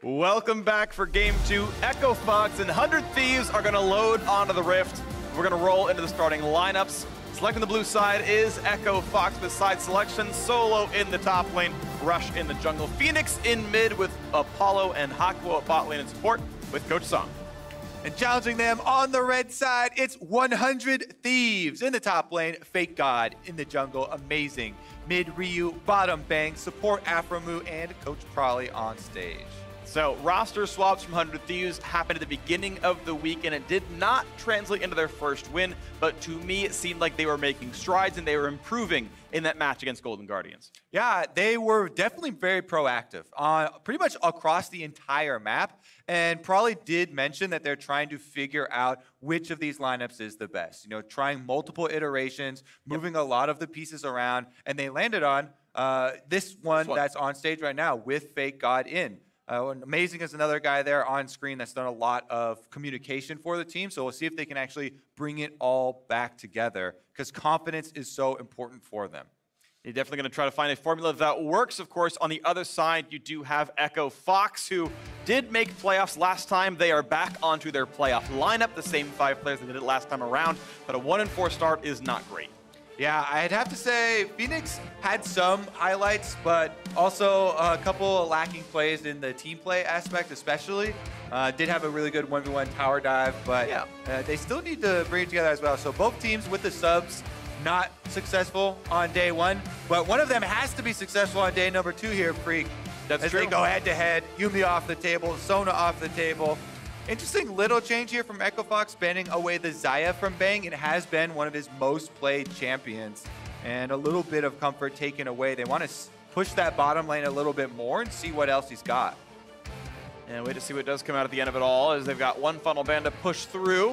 Welcome back for Game 2. Echo Fox and 100 Thieves are going to load onto the Rift. We're going to roll into the starting lineups. Selecting the blue side is Echo Fox with side selection. Solo in the top lane, Rush in the jungle. Phoenix in mid with Apollo and Hakuo at bot lane in support with Coach Song. And challenging them on the red side, it's 100 Thieves in the top lane. Fake God in the jungle, amazing. Mid Ryu, bottom Bang, support Afromu, and Coach Prolly on stage. So roster swaps from 100 Thieves happened at the beginning of the week, and it did not translate into their first win, but to me it seemed like they were making strides and they were improving in that match against Golden Guardians. Yeah, they were definitely very proactive on pretty much across the entire map, and Prolly did mention that they're trying to figure out which of these lineups is the best. You know, trying multiple iterations, moving a lot of the pieces around, and they landed on this one that's on stage right now with Fake God in. Amazing is another guy there on screen that's done a lot of communication for the team. So we'll see if they can actually bring it all back together because confidence is so important for them. You're definitely going to try to find a formula that works. Of course, on the other side, you do have Echo Fox, who did make playoffs last time. They are back onto their playoff lineup, the same 5 players that did it last time around. But a 1-4 start is not great. Yeah, I'd have to say Phoenix had some highlights, but also a couple of lacking plays in the team play aspect especially. Did have a really good 1v1 tower dive, but they still need to bring it together as well. So both teams with the subs not successful on day 1, but one of them has to be successful on day number 2 here, Freak. That's as true. They go head-to-head, Yumi off the table, Sona off the table. Interesting little change here from Echo Fox, banning away the Xayah from Bang. It has been one of his most played champions, and a little bit of comfort taken away. They want to push that bottom lane a little bit more and see what else he's got. And wait to see what does come out at the end of it all, as they've got one funnel band to push through.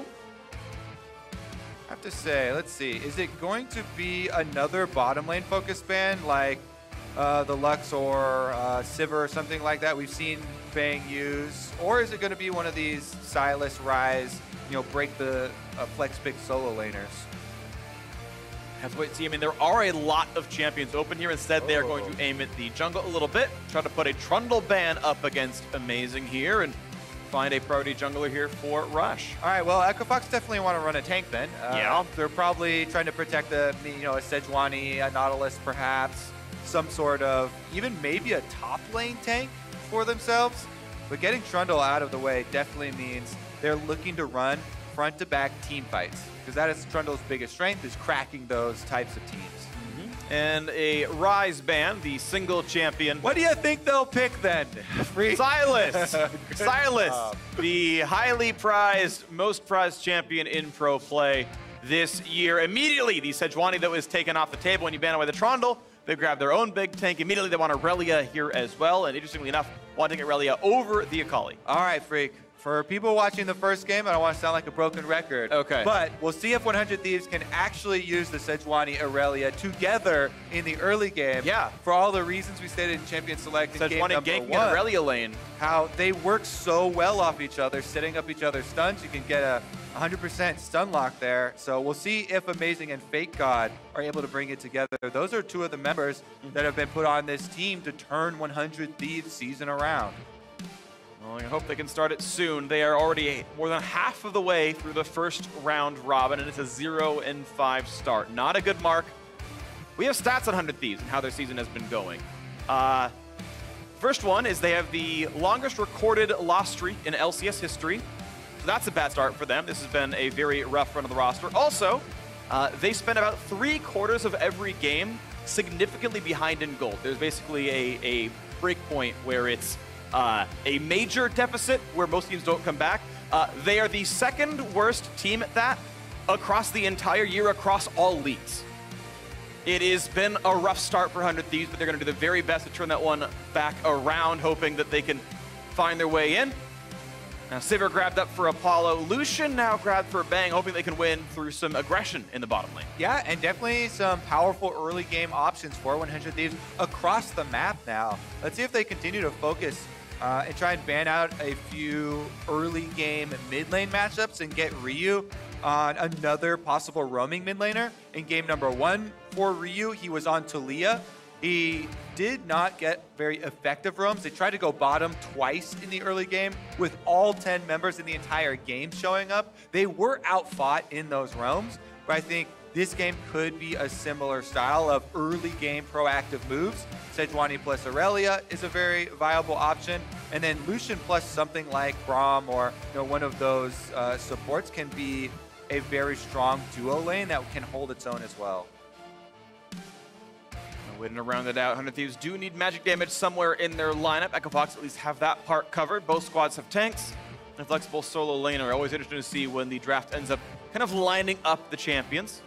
I have to say, let's see, is it going to be another bottom lane focus ban like the Lux or Sivir or something like that we've seen Bang use, or is it going to be one of these Silas, Rise, you know, break the flex pick solo laners? Have to wait and see. I mean, there are a lot of champions open here. Instead, they are going to aim at the jungle a little bit, try to put a Trundle ban up against Amazing here, and find a priority jungler here for Rush. All right, well, Echo Fox definitely want to run a tank then. Yeah. They're probably trying to protect a Sejuani, a Nautilus perhaps, some sort of, even maybe a top lane tank for themselves. But getting Trundle out of the way definitely means they're looking to run front to back team fights, because that is Trundle's biggest strength, is cracking those types of teams. And a Rise ban, the single champion. What do you think they'll pick then? Silas! Silas, the highly prized, most prized champion in pro play this year. Immediately, the Sejuani that was taken off the table when you ban away the Trundle, they grab their own big tank. Immediately, they want Aurelia here as well. And interestingly enough, wanting Aurelia over the Akali. All right, Freak. For people watching the first game, I don't want to sound like a broken record. Okay. But we'll see if 100 Thieves can actually use the Sejuani Aurelia together in the early game. Yeah. For all the reasons we stated in Champion Select in game number ganking 1. Aurelia lane. How they work so well off each other, setting up each other's stuns. You can get a 100% stun lock there. So we'll see if Amazing and Fake God are able to bring it together. Those are 2 of the members that have been put on this team to turn 100 Thieves season around. Well, I hope they can start it soon. They are already more than half of the way through the first round robin, and it's a 0-5 start. Not a good mark. We have stats on 100 Thieves and how their season has been going. First one is they have the longest recorded loss streak in LCS history. So that's a bad start for them. This has been a very rough run of the roster. Also, they spend about 3/4 of every game significantly behind in gold. There's basically a break point where it's a major deficit where most teams don't come back. They are the second worst team at that across the entire year, across all leagues. It has been a rough start for 100 Thieves, but they're going to do the very best to turn that one back around, hoping that they can find their way in. Now, Sivir grabbed up for Apollo. Lucian now grabbed for Bang, hoping they can win through some aggression in the bottom lane. Yeah, and definitely some powerful early game options for 100 Thieves across the map now. Let's see if they continue to focus and try and ban out a few early game mid lane matchups and get Ryu on another possible roaming mid laner. In game number 1 for Ryu, he was on Talia. He did not get very effective roams. They tried to go bottom twice in the early game with all 10 members in the entire game showing up. They were outfought in those roams, but I think this game could be a similar style of early game proactive moves. Sejuani plus Aurelia is a very viable option. And then Lucian plus something like Braum or one of those supports can be a very strong duo lane that can hold its own as well. Waiting to round it out, 100 Thieves do need magic damage somewhere in their lineup. Echo Fox at least have that part covered. Both squads have tanks and flexible solo laner. Always interesting to see when the draft ends up kind of lining up the champions.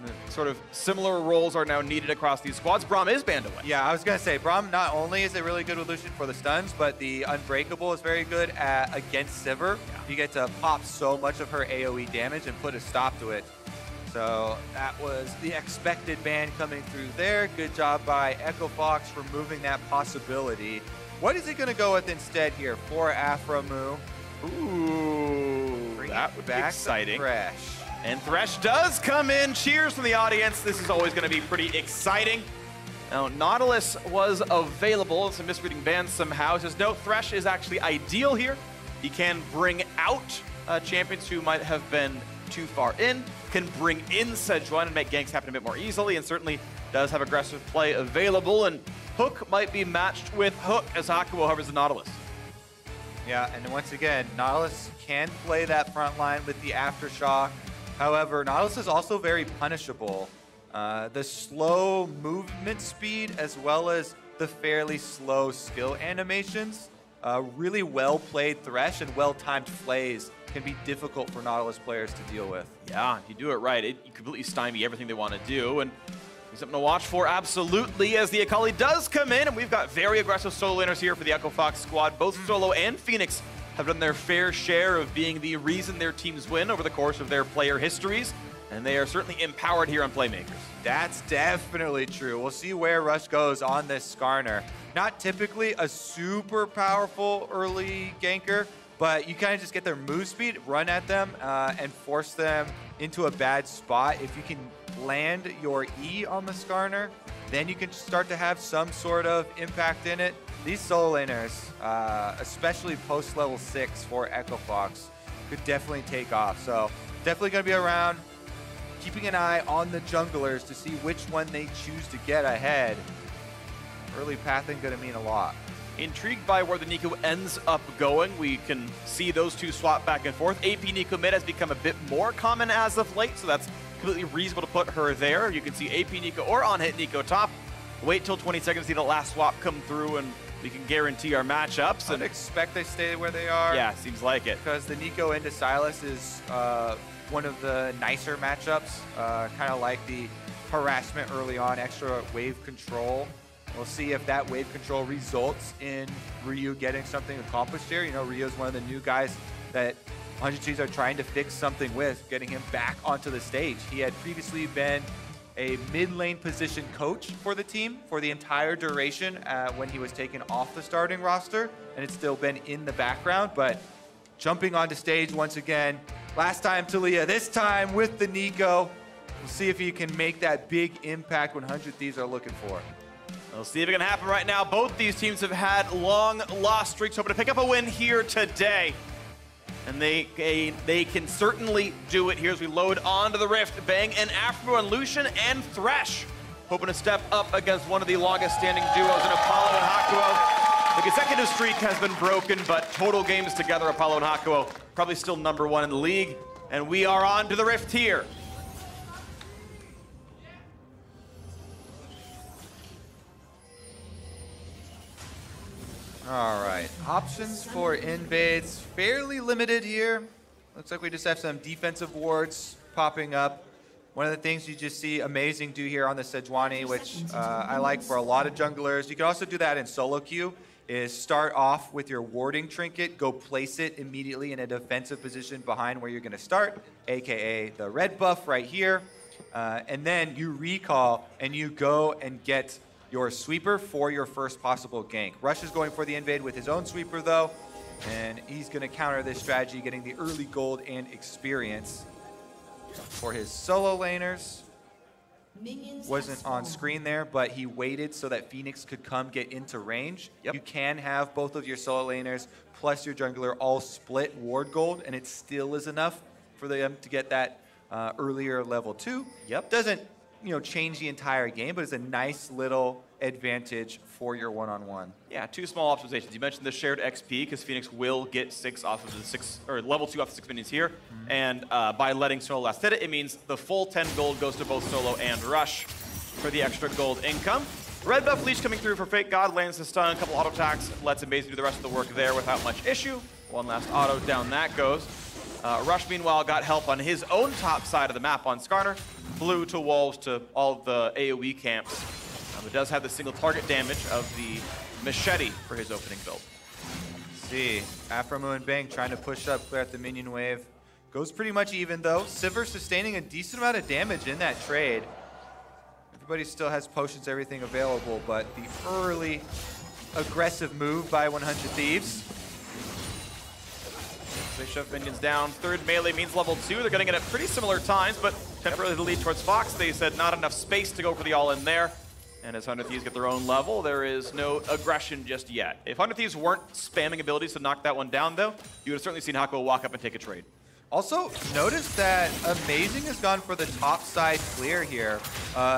And the sort of similar roles are now needed across these squads. Braum is banned away. Yeah, I was going to say, Braum not only is it really good with Lucian for the stuns, but the Unbreakable is very good against Sivir. Yeah. You get to pop so much of her AoE damage and put a stop to it. So that was the expected ban coming through there. Good job by Echo Fox removing that possibility. What is it going to go with instead here for Aframu? Ooh, that would be exciting. Thresh. And Thresh does come in. Cheers from the audience. This is always going to be pretty exciting. Now, Nautilus was available. It's a misreading ban somehow. It says, no, Thresh is actually ideal here. He can bring out champions who might have been too far in, can bring in Sejuani and make ganks happen a bit more easily, and certainly does have aggressive play available, and Hook might be matched with Hook as Hakuo hovers the Nautilus. Yeah, and once again, Nautilus can play that front line with the Aftershock. However, Nautilus is also very punishable. The slow movement speed as well as the fairly slow skill animations, really well-played Thresh and well-timed Flays can be difficult for Nautilus players to deal with. Yeah, if you do it right, it completely stymie everything they want to do, and something to watch for absolutely as the Akali does come in, and we've got very aggressive solo laners here for the Echo Fox squad. Both Solo and Phoenix have done their fair share of being the reason their teams win over the course of their player histories, and they are certainly empowered here on Playmakers. That's definitely true. We'll see where Rush goes on this Skarner. Not typically a super powerful early ganker, but you kind of just get their move speed, run at them, and force them into a bad spot. If you can land your E on the Skarner, then you can start to have some sort of impact in it. These solo laners, especially post level 6 for Echo Fox, could definitely take off. So definitely going to be around, keeping an eye on the junglers to see which one they choose to get ahead. Early pathing going to mean a lot. Intrigued by where the Nico ends up going. We can see those two swap back and forth. AP Nico mid has become a bit more common as of late, so that's completely reasonable to put her there. You can see AP Nico or on-hit Nico top. Wait till 20 seconds to see the last swap come through, and we can guarantee our matchups. I'd expect they stay where they are. Yeah, seems like it. Because the Nico into Sylas is one of the nicer matchups, kind of like the harassment early on, extra wave control. We'll see if that wave control results in Ryu getting something accomplished here. You know, Ryu's one of the new guys that 100 Thieves are trying to fix something with, getting him back onto the stage. He had previously been a mid-lane position coach for the team for the entire duration when he was taken off the starting roster, and it's still been in the background, but jumping onto stage once again. Last time Talia, this time with the Nico. We'll see if he can make that big impact 100 Thieves are looking for. We'll see if it can happen right now. Both these teams have had long lost streaks, hoping to pick up a win here today. And they can certainly do it here as we load onto the Rift. Bang and Afro and Lucian and Thresh, hoping to step up against one of the longest standing duos in Apollo and Hakuo. The consecutive streak has been broken, but total games together, Apollo and Hakuo probably still #1 in the league. And we are on to the Rift here. All right, options for invades, fairly limited here. Looks like we just have some defensive wards popping up. One of the things you just see Amazing do here on the Sejuani, which I like for a lot of junglers. You can also do that in solo queue, is start off with your warding trinket, go place it immediately in a defensive position behind where you're gonna start, AKA the red buff right here. And then you recall and you go and get your sweeper for your first possible gank. Rush is going for the invade with his own sweeper though, and he's gonna counter this strategy, getting the early gold and experience. For his solo laners, wasn't on screen there, but he waited so that Phoenix could come get into range. Yep. You can have both of your solo laners plus your jungler all split ward gold, and it still is enough for them to get that earlier level 2. Yep. Doesn't change the entire game, but it's a nice little advantage for your one-on-one. Yeah, 2 small optimizations. You mentioned the shared XP because Phoenix will get 6 off of the 6 or level 2 off the 6 minions here, and by letting Solo last hit it means the full 10 gold goes to both Solo and Rush for the extra gold income. Red buff leash coming through for Fake God, lands the stun, a couple auto attacks, lets Amazing do the rest of the work there without much issue. One last auto, down that goes. Rush, meanwhile, got help on his own top side of the map on Skarner. Blew to walls to all of the AoE camps. But does have the single target damage of the machete for his opening build. See, Afromu and Bang trying to push up clear at the minion wave. Goes pretty much even though. Sivir sustaining a decent amount of damage in that trade. Everybody still has potions, everything available, but the early aggressive move by 100 Thieves. They shove minions down. Third melee means level 2. They're getting it at pretty similar times, but temporarily the lead towards Fox. They said not enough space to go for the all-in there. And as 100 Thieves get their own level, there is no aggression just yet. If 100 Thieves weren't spamming abilities to knock that one down, though, you would have certainly seen Hako walk up and take a trade. Also, notice that Amazing has gone for the top side clear here.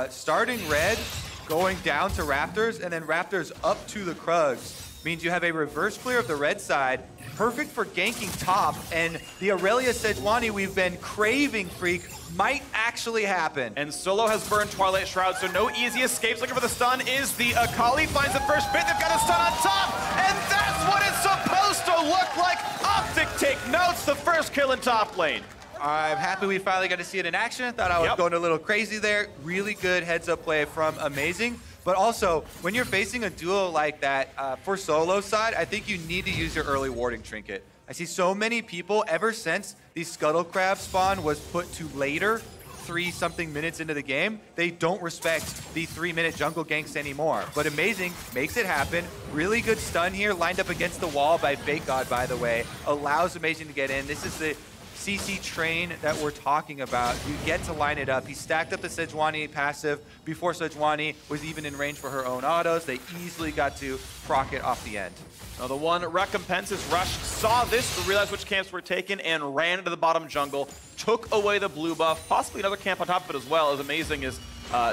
Starting red, going down to Raptors, and then Raptors up to the Krugs. Means you have a reverse clear of the red side, perfect for ganking top, and the Aurelia Sejuani we've been craving, Freak, might actually happen. And Solo has burned Twilight Shroud, so no easy escapes. Looking for the stun is the Akali, finds the first bit, they've got a stun on top, and that's what it's supposed to look like. Optic take notes, the first kill in top lane. I'm happy we finally got to see it in action. Thought I was going a little crazy there. Really good heads-up play from Amazing. But also, when you're facing a duo like that, for Solo side, I think you need to use your early warding trinket. I see so many people, ever since the Scuttle Crab spawn was put to later, 3-something minutes into the game, they don't respect the 3-minute jungle ganks anymore. But Amazing makes it happen. Really good stun here, lined up against the wall by Fake God, by the way. Allows Amazing to get in. This is the CC train that we're talking about. You get to line it up. He stacked up the Sejuani passive before Sejuani was even in range for her own autos. They easily got to proc it off the end. Now the one recompense is Rush saw this, realized which camps were taken, and ran into the bottom jungle, took away the blue buff, possibly another camp on top of it as well, as Amazing is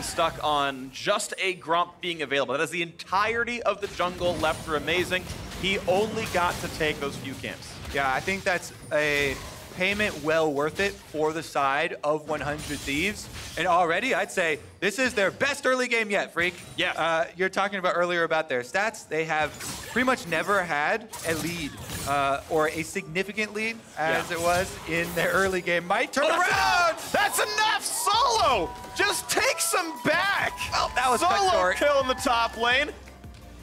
stuck on just a Grump being available. That is the entirety of the jungle left for Amazing. He only got to take those few camps. Yeah, I think that's a payment well worth it for the side of 100 Thieves. And already, I'd say this is their best early game yet, Freak. Yeah. You're talking about earlier about their stats. They have pretty much never had a lead or a significant lead as it was in their early game. Might turn around. That's enough. Solo, just take some back. Well, that was Solo kill in the top lane.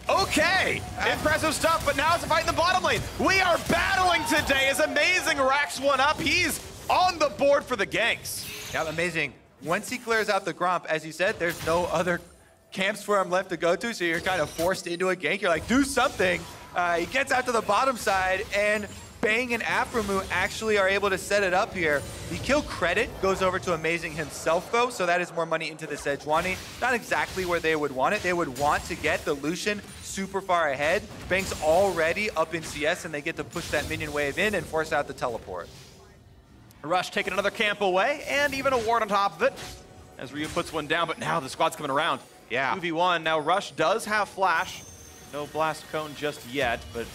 Okay, impressive stuff, but now it's a fight in the bottom lane. We are battling today as Amazing racks one up. He's on the board for the ganks. Yeah, Amazing. Once he clears out the Grump, as you said, there's no other camps for him left to go to, so you're kind of forced into a gank. You're like, do something. He gets out to the bottom side, and Bang and Afromu actually are able to set it up here. The kill credit goes over to Amazing himself, though, so that is more money into the Sejuani. Not exactly where they would want it. They would want to get the Lucian super far ahead. Bang's already up in CS, and they get to push that minion wave in and force out the teleport. Rush taking another camp away, and even a ward on top of it, as Ryu puts one down, but now the squad's coming around. Yeah. 2v1. Now Rush does have flash. No blast cone just yet, but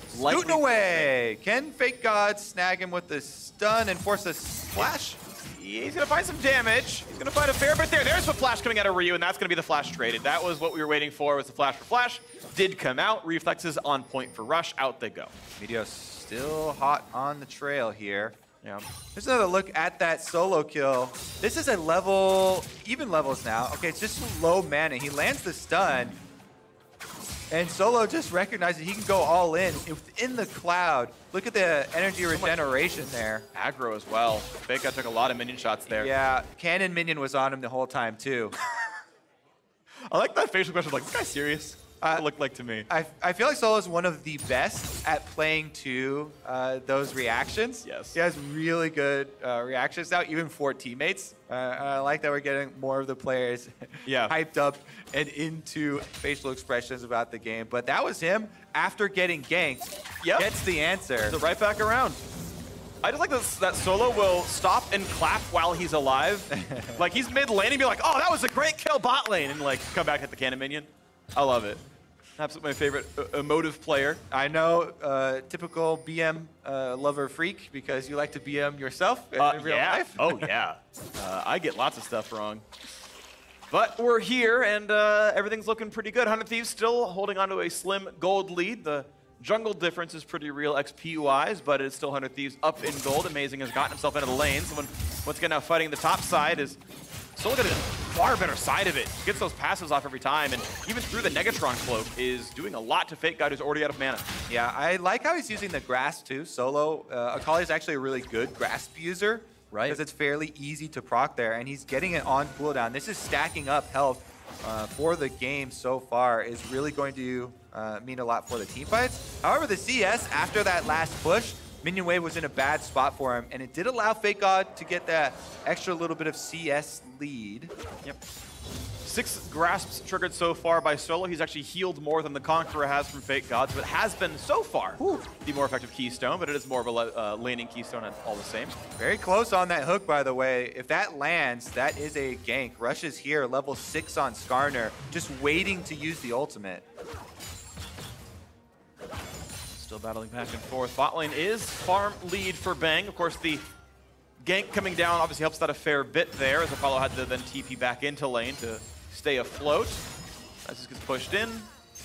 scooting away. Can Fake God snag him with the stun and force a flash? He's gonna find some damage. He's gonna find a fair bit there. There's the flash coming out of Ryu, and that's gonna be the flash traded. That was what we were waiting for, was the flash for flash. Did come out. Reflexes on point for Rush. Out they go. Meteos still hot on the trail here. Yeah. Here's another look at that solo kill. This is a level, even levels now. Okay, it's just low mana. He lands the stun, and Solo just recognizes he can go all in within the cloud. Look at the energy regeneration there. Aggro as well. Fake God took a lot of minion shots there. Yeah, Cannon minion was on him the whole time too. I like that facial question, like, this guy's serious. it looked like to me. I feel like Solo is one of the best at playing to those reactions. Yes. He has really good reactions now, even for teammates. I like that we're getting more of the players hyped up and into facial expressions about the game. But that was him after getting ganked. Gets the answer. So right back around. I just like that Solo will stop and clap while he's alive. Like he's mid lane and be like, oh, that was a great kill bot lane, and like come back at the cannon minion. I love it. Absolutely my favorite emotive player. I know, typical BM lover freak, because you like to BM yourself in real life. Oh, yeah. I get lots of stuff wrong. But we're here, and everything's looking pretty good. 100 Thieves still holding on to a slim gold lead. The jungle difference is pretty real XP-wise, but it's still 100 Thieves up in gold. Amazing has gotten himself into the lanes. Once again, now fighting the top side is still getting a far better side of it. Gets those passives off every time, and even through the Negatron cloak is doing a lot to Fake God, who's already out of mana. Yeah, I like how he's using the grasp too. Solo, Akali is actually a really good grasp user. Right. Because it's fairly easy to proc there, and he's getting it on cooldown. This is stacking up health for the game so far, is really going to mean a lot for the team fights. However, the CS, after that last push, minion wave was in a bad spot for him, and it did allow Fake God to get that extra little bit of CS lead. Yep. 6 grasps triggered so far by Solo. He's actually healed more than the Conqueror has from Fake God, so it has been, so far, the more effective Keystone, but it is more of a laning Keystone all the same. Very close on that hook, by the way. If that lands, that is a gank. Rush is here, level 6 on Skarner, just waiting to use the ultimate. Still battling back and forth. Bot lane is farm lead for Bang. Of course, the gank coming down obviously helps that a fair bit there, as Apollo had to then TP back into lane to stay afloat. As this gets pushed in,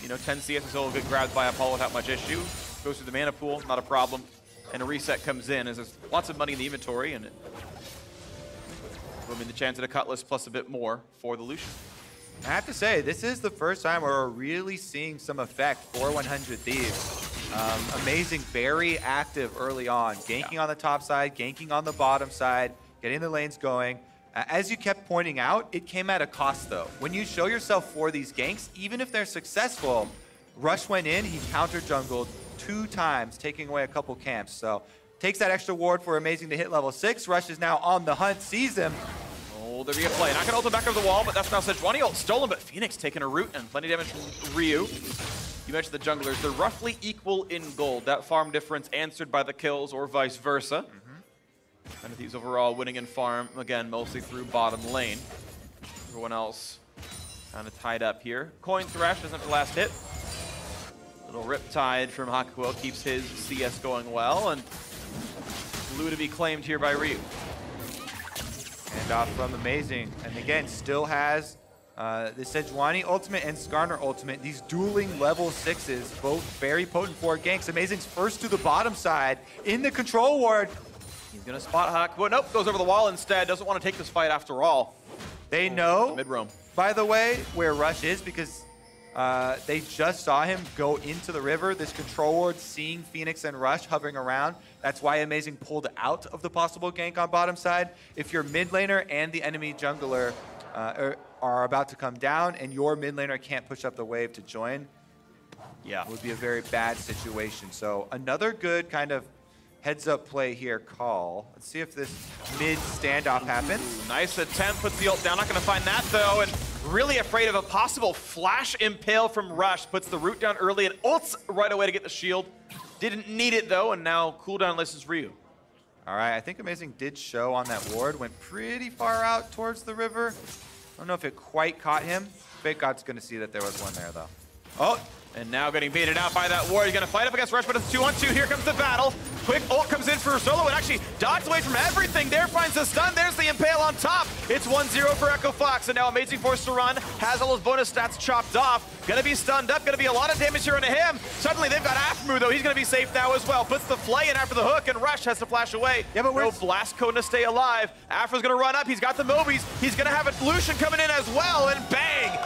10 CS is still get grabbed by Apollo without much issue. Goes through the mana pool, not a problem. And a reset comes in as there's lots of money in the inventory, and it will mean the chance at a Cutlass plus a bit more for the Lucian. I have to say, this is the first time we're really seeing some effect for 100 Thieves. Amazing, very active early on. Ganking on the top side, ganking on the bottom side, getting the lanes going. As you kept pointing out, it came at a cost though. When you show yourself for these ganks, even if they're successful, Rush went in, he counter jungled 2 times, taking away a couple camps. So takes that extra ward for Amazing to hit level 6. Rush is now on the hunt, sees him. Oh, there be a play. Not gonna ult him back over the wall, but that's now Sejuani ult stolen, but Phoenix taking a root and plenty of damage from Ryu. You mentioned the junglers. They're roughly equal in gold. That farm difference answered by the kills or vice versa. And Thieves overall winning in farm, again, mostly through bottom lane. Everyone else kind of tied up here. Coin Thresh doesn't have the last hit. Little Riptide from Hakuo keeps his CS going well, and blue to be claimed here by Ryu. And off from Amazing, and again, still has the Sejuani ultimate and Skarner ultimate. These dueling level 6s, both very potent for ganks. Amazing's first to the bottom side in the control ward. He's gonna spot Hakuo. Nope, goes over the wall instead. Doesn't want to take this fight after all. They know, mid-roam. by the way, where Rush is, because they just saw him go into the river. This control ward, seeing Phoenix and Rush hovering around. That's why Amazing pulled out of the possible gank on bottom side. If your mid laner and the enemy jungler are about to come down and your mid laner can't push up the wave to join, it would be a very bad situation. So another good kind of heads-up play here call. Let's see if this mid standoff happens. Nice attempt, puts the ult down. Not going to find that, though, and really afraid of a possible flash impale from Rush. Puts the root down early and ults right away to get the shield. Didn't need it, though, and now cooldown listens Ryu. All right, I think Amazing did show on that ward. Went pretty far out towards the river. I don't know if it quite caught him. Fake God's going to see that there was one there, though. Oh, and now getting baited out by that ward. He's going to fight up against Rush, but it's 2-on-2. Here comes the battle. Quick ult comes in for Solo and actually dodged away from everything. There finds the stun. There's the impale on top. It's 1-0 for Echo Fox, and now Amazing forced to run. Has all those bonus stats chopped off. Gonna be stunned up. Gonna be a lot of damage here into him. Suddenly they've got Aphmu, though. He's gonna be safe now as well. Puts the flay in after the hook, and Rush has to flash away. Yeah, but no blast cone to stay alive. Afro's gonna run up. He's got the Mobies. He's gonna have a Lucian coming in as well, and bang!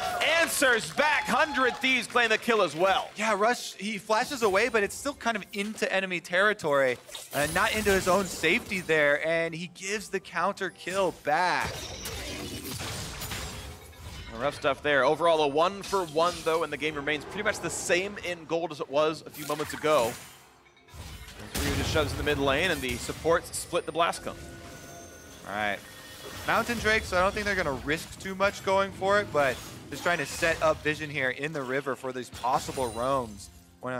Answers back. 100 Thieves claim the kill as well. Yeah, Rush, he flashes away, but it's still kind of into enemy territory, not into his own safety there, and he gives the counter kill back. Rough stuff there. Overall, a 1-for-1 though, and the game remains pretty much the same in gold as it was a few moments ago. As Ryu just shoves in the mid lane, and the supports split the blast cone. All right. Mountain Drake, so I don't think they're going to risk too much going for it, but just trying to set up vision here in the river for these possible roams. When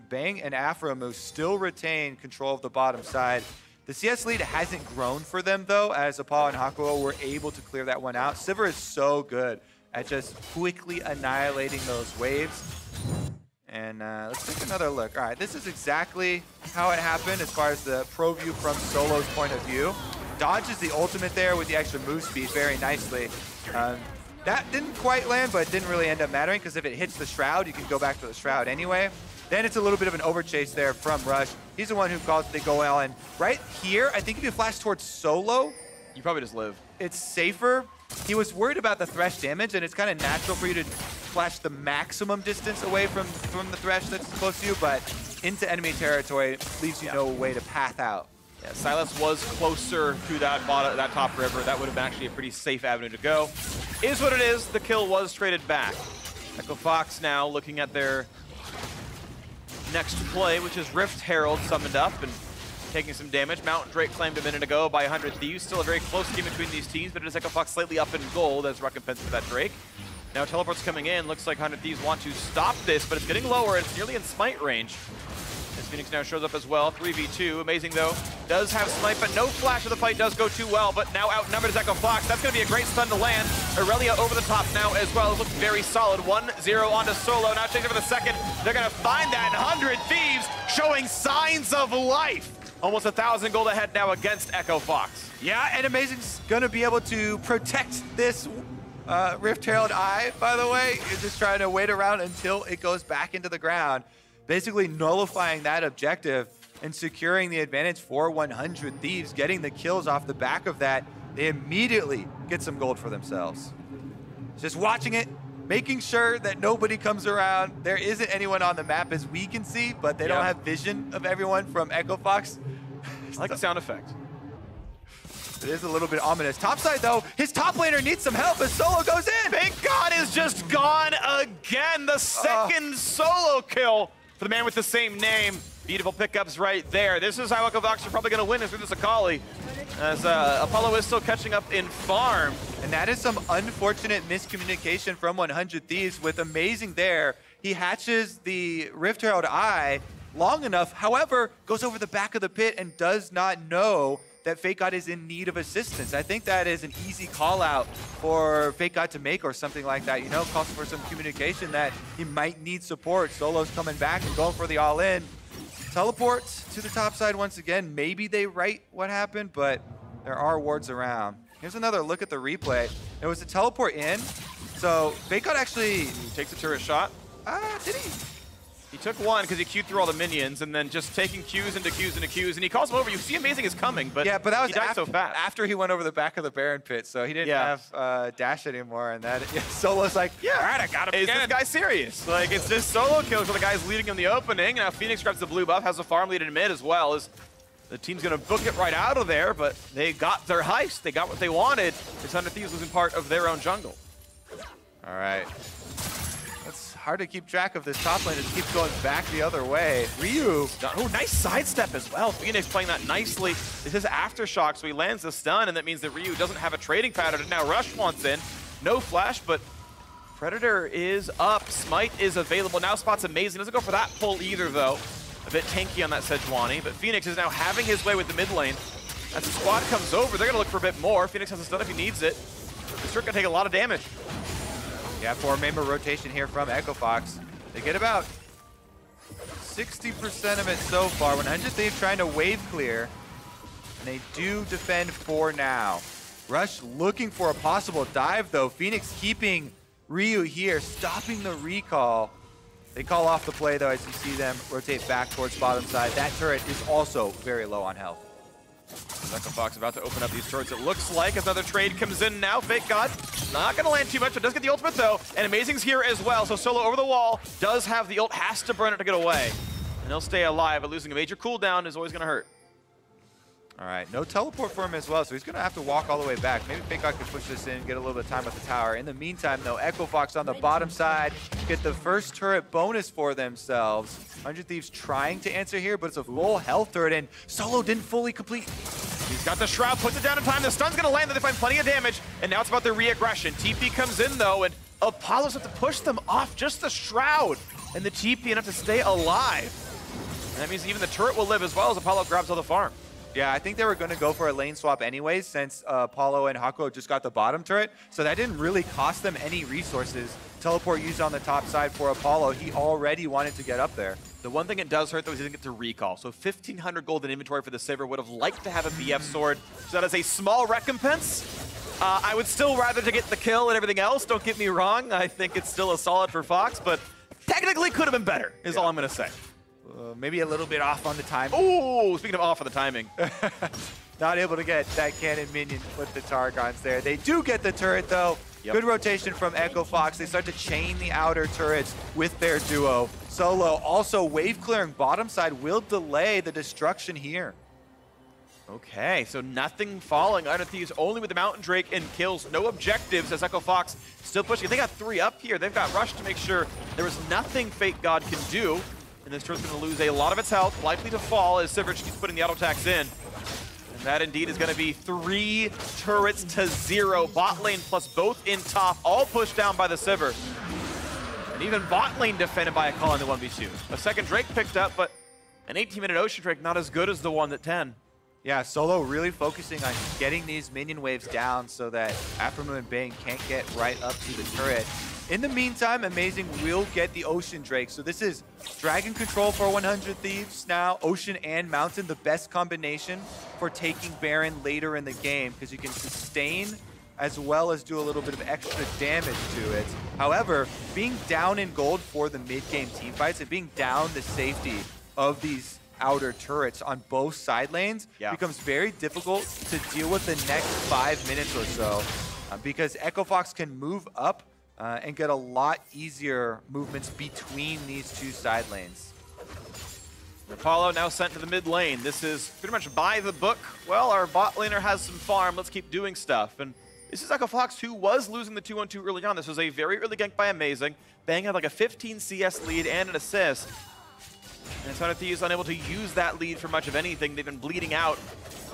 Bang and Afro still retain control of the bottom side. The CS lead hasn't grown for them, though, as Apollo and Hakuo were able to clear that one out. Sivir is so good at just quickly annihilating those waves. And let's take another look. All right, this is exactly how it happened as far as the pro view from Solo's point of view. Dodges the ultimate there with the extra move speed very nicely. That didn't quite land, but it didn't really end up mattering because if it hits the Shroud, you can go back to the Shroud anyway. Then it's a little bit of an overchase there from Rush. He's the one who calls the go L. And right here, I think if you flash towards Solo, You probably just live. it's safer. He was worried about the Thresh damage, and it's kind of natural for you to flash the maximum distance away from the Thresh that's close to you, but into enemy territory leaves you no way to path out. Yeah, Silas was closer to that top river. That would have been actually a pretty safe avenue to go. Is what it is. The kill was traded back. Echo Fox now looking at their next play, which is Rift Herald summoned up and taking some damage. Mountain Drake claimed a minute ago by 100 Thieves. Still a very close game between these teams, but it is Echo Fox slightly up in gold as recompense for that Drake. Now teleport's coming in. Looks like 100 Thieves want to stop this, but it's getting lower. It's nearly in smite range. As Phoenix now shows up as well. 3v2. Amazing though. Does have smite, but no flash of the fight does go too well. But now outnumbered is Echo Fox. That's going to be a great stun to land. Aurelia over the top now as well. It looks very solid. 1-0 onto Solo. Now chasing for the second. They're going to find that 100 Thieves showing signs of life. Almost 1,000 gold ahead now against Echo Fox. Yeah, and Amazing's going to be able to protect this Rift Herald Eye, by the way. You're just trying to wait around until it goes back into the ground, basically nullifying that objective and securing the advantage for 100 Thieves, getting the kills off the back of that. They immediately get some gold for themselves. Just watching it, making sure that nobody comes around. There isn't anyone on the map as we can see, but they don't have vision of everyone from Echo Fox. I like the sound effect. It is a little bit ominous. Topside, though, his top laner needs some help as Solo goes in. Thank God is just gone again. The second solo kill for the man with the same name. Beautiful pickups right there. This is how Echo Fox are probably going to win is through this Akali, as Apollo is still catching up in farm. And that is some unfortunate miscommunication from 100 Thieves with Amazing there. He hatches the Rift Herald Eye long enough, however, goes over the back of the pit and does not know that Fake God is in need of assistance. I think that is an easy call out for Fake God to make or something like that. You know, calls for some communication that he might need support. Solo's coming back and going for the all-in. Teleports to the top side once again. Maybe they write what happened, but there are wards around. Here's another look at the replay. There was a teleport in, so Fake God actually Takes a turret shot. did he? He took one because he queued through all the minions and then just taking Qs into Qs into Qs, and he calls him over. You see Amazing is coming, but, Yeah, but that was he died so fast. after he went over the back of the Baron pit, so he didn't Yeah. have dash anymore, and that Solo's like, Yeah. all right, I got him Is again. this guy serious? Like, it's just solo kills for the guys leading in the opening. Now Phoenix grabs the blue buff, has a farm lead in mid as well. As the team's going to book it right out of there, but they got their heist. They got what they wanted. This 100 Thieves losing part of their own jungle. All right. It's hard to keep track of this top lane. It keeps going back the other way. Ryu. Oh, nice sidestep as well. Phoenix playing that nicely. This is Aftershock, so he lands the stun, and that means that Ryu doesn't have a trading pattern. And now Rush wants in. No flash, but Predator is up. Smite is available. Now Spot's Amazing. Doesn't go for that pull either, though. A bit tanky on that Sejuani, but Phoenix is now having his way with the mid lane. As the squad comes over, they're going to look for a bit more. Phoenix has a stun if he needs it. This going to take a lot of damage. Yeah, 4-member rotation here from Echo Fox. They get about 60% of it so far. 100 Thieves trying to wave clear, and they do defend for now. Rush looking for a possible dive, though. Phoenix keeping Ryu here, stopping the recall. They call off the play, though, as you see them rotate back towards bottom side. That turret is also very low on health. Echo Fox about to open up these turrets. It looks like another trade comes in now. Fake God not going to land too much, but does get the ultimate though. And Amazing's here as well. So Solo over the wall does have the ult, has to burn it to get away. And he'll stay alive, but losing a major cooldown is always going to hurt. All right, no teleport for him as well, so he's going to have to walk all the way back. Maybe FakeGod can push this in, get a little bit of time with the tower. In the meantime, though, Echo Fox on the bottom side get the first turret bonus for themselves. 100 Thieves trying to answer here, but it's a full health turret, and Solo didn't fully complete. He's got the Shroud, puts it down in time. The stun's going to land, they find plenty of damage, and now it's about their re-aggression. TP comes in, though, and Apollo's have to push them off just the Shroud, and the TP enough to stay alive. And that means even the turret will live as well as Apollo grabs all the farm. Yeah, I think they were going to go for a lane swap anyways since Apollo and Hakuo just got the bottom turret. So that didn't really cost them any resources. Teleport used on the top side for Apollo. He already wanted to get up there. The one thing it does hurt, though, is he didn't get to recall. So 1,500 gold in inventory for the Sivir. Would have liked to have a BF sword. So that is a small recompense. I would still rather to get the kill and everything else. Don't get me wrong. I think it's still a solid for Fox, but technically could have been better, is all I'm going to say. Maybe a little bit off on the time. Oh, speaking of off on the timing. Not able to get that cannon minion with the Targons there. They do get the turret, though. Yep. Good rotation from Echo Fox. They start to chain the outer turrets with their duo. Solo also wave clearing bottom side will delay the destruction here. Okay, so nothing falling. 100 Thieves only with the Mountain Drake and kills. No objectives as Echo Fox still pushing. They got 3 up here. They've got Rush to make sure there is nothing FakeGod can do. And this turret's going to lose a lot of its health, likely to fall as Sivir keeps putting the auto attacks in. And that indeed is going to be 3 turrets to 0. Bot lane plus both in top, all pushed down by the Sivir. And even bot lane defended by a call in the 1v2. A second Drake picked up, but an 18-minute Ocean Drake not as good as the one at 10. Yeah, Solo really focusing on getting these minion waves down so that Aphromoo and Bane can't get right up to the turret. In the meantime, Amazing will get the Ocean Drake. So this is Dragon Control for 100 Thieves now. Ocean and Mountain, the best combination for taking Baron later in the game because you can sustain as well as do a little bit of extra damage to it. However, being down in gold for the mid-game teamfights and being down the safety of these outer turrets on both side lanes becomes very difficult to deal with the next 5 minutes or so because Echo Fox can move up and get a lot easier movements between these 2 side lanes. Apollo now sent to the mid lane. This is pretty much by the book. Well, our bot laner has some farm. Let's keep doing stuff. And this is Echo Fox, who was losing the 2-1-2 early on. This was a very early gank by Amazing. Bang had like a 15 CS lead and an assist. And 100 Thieves unable to use that lead for much of anything. They've been bleeding out.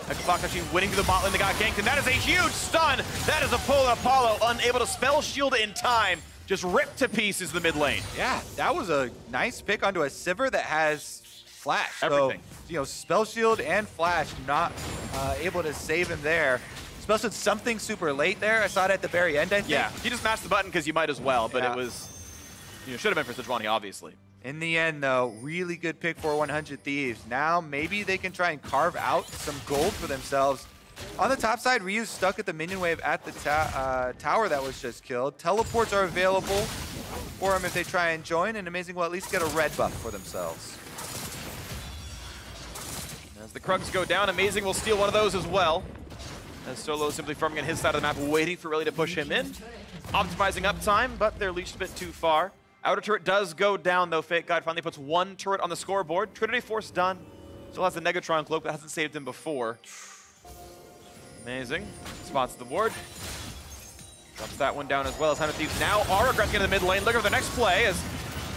Echo Fox actually winning through the bot lane. They got ganked, and that is a huge stun. That is a pull, and Apollo unable to spell shield in time. Just ripped to pieces the mid lane. Yeah, that was a nice pick onto a Sivir that has flash. Everything. So, you know, spell shield and flash not able to save him there. Spell shield something super late there. I saw it at the very end, I think. Yeah, he just mashed the button because you might as well, but it was, should have been for Sejuani, obviously. In the end, though, really good pick for 100 Thieves. Now, maybe they can try and carve out some gold for themselves. On the top side, Ryu's stuck at the minion wave at the tower that was just killed. Teleports are available for him if they try and join, and Amazing will at least get a red buff for themselves. As the Krugs go down, Amazing will steal one of those as well. As Solo is simply farming on his side of the map, waiting for Rayleigh to push him in. Optimizing uptime, but they're leashed a bit too far. Outer turret does go down, though. FakeGod finally puts 1 turret on the scoreboard. Trinity Force done. Still has the Negatron cloak, but hasn't saved him before. Amazing. Spots the ward. Drops that one down as well as 100 Thieves now are aggressing into the mid lane. Looking for the next play as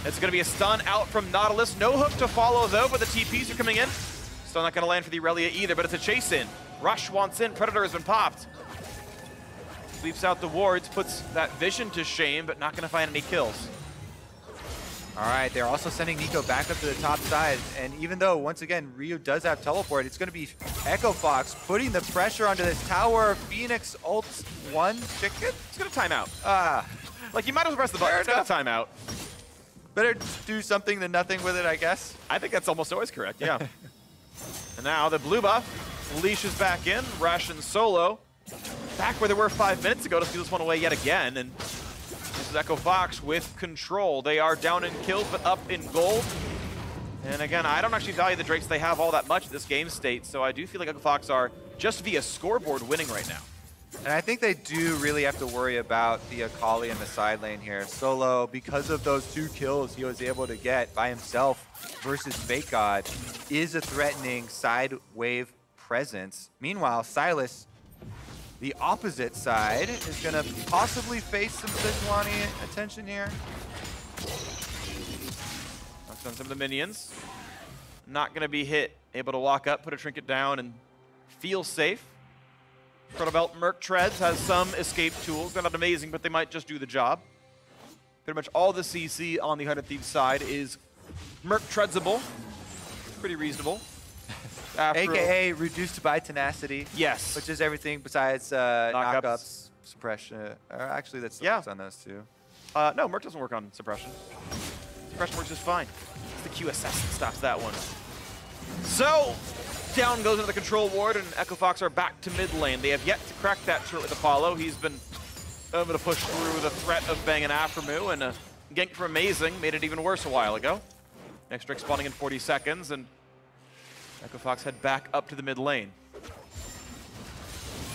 it's going to be a stun out from Nautilus. No hook to follow, though, but the TPs are coming in. Still not going to land for the Aurelia either, but it's a chase in. Rush wants in. Predator has been popped. Sweeps out the wards, puts that vision to shame, but not going to find any kills. All right, they're also sending Nico back up to the top side. And even though, once again, Ryu does have teleport, it's going to be Echo Fox putting the pressure onto this tower. Phoenix ults 1 chicken. It's going to time out. Like, you might as well press the button. It's going to time out. Better do something than nothing with it, I guess. I think that's almost always correct, yeah. And now the blue buff leashes back in. Rush and Solo back where they were 5 minutes ago to steal this one away yet again. And this is Echo Fox with control. They are down in kills, but up in gold. And again, I don't actually value the Drakes they have all that much at this game state, so I do feel like Echo Fox are just via scoreboard winning right now. And I think they do really have to worry about the Akali in the side lane here. Solo, because of those 2 kills he was able to get by himself versus FakeGod, is a threatening side wave presence. Meanwhile, Silas, the opposite side, is going to possibly face some Sejuani attention here. Knocks on some of the minions. Not going to be hit. Able to walk up, put a trinket down, and feel safe. Protobelt Merc Treads has some escape tools. They're not amazing, but they might just do the job. Pretty much all the CC on the 100 Thieves side is Merc Treadsable. Pretty reasonable. AKA reduced by tenacity. Yes. Which is everything besides knockups, suppression. Actually, that's on those two. No, Merc doesn't work on suppression. Suppression works just fine. It's the QSS that stops that one. So, down goes into the control ward, and Echo Fox are back to mid lane. They have yet to crack that turret with Apollo. He's been able to push through the threat of Bang and Aframu, and a gank from Amazing made it even worse a while ago. Next Drake spawning in 40 seconds, and Echo Fox head back up to the mid lane.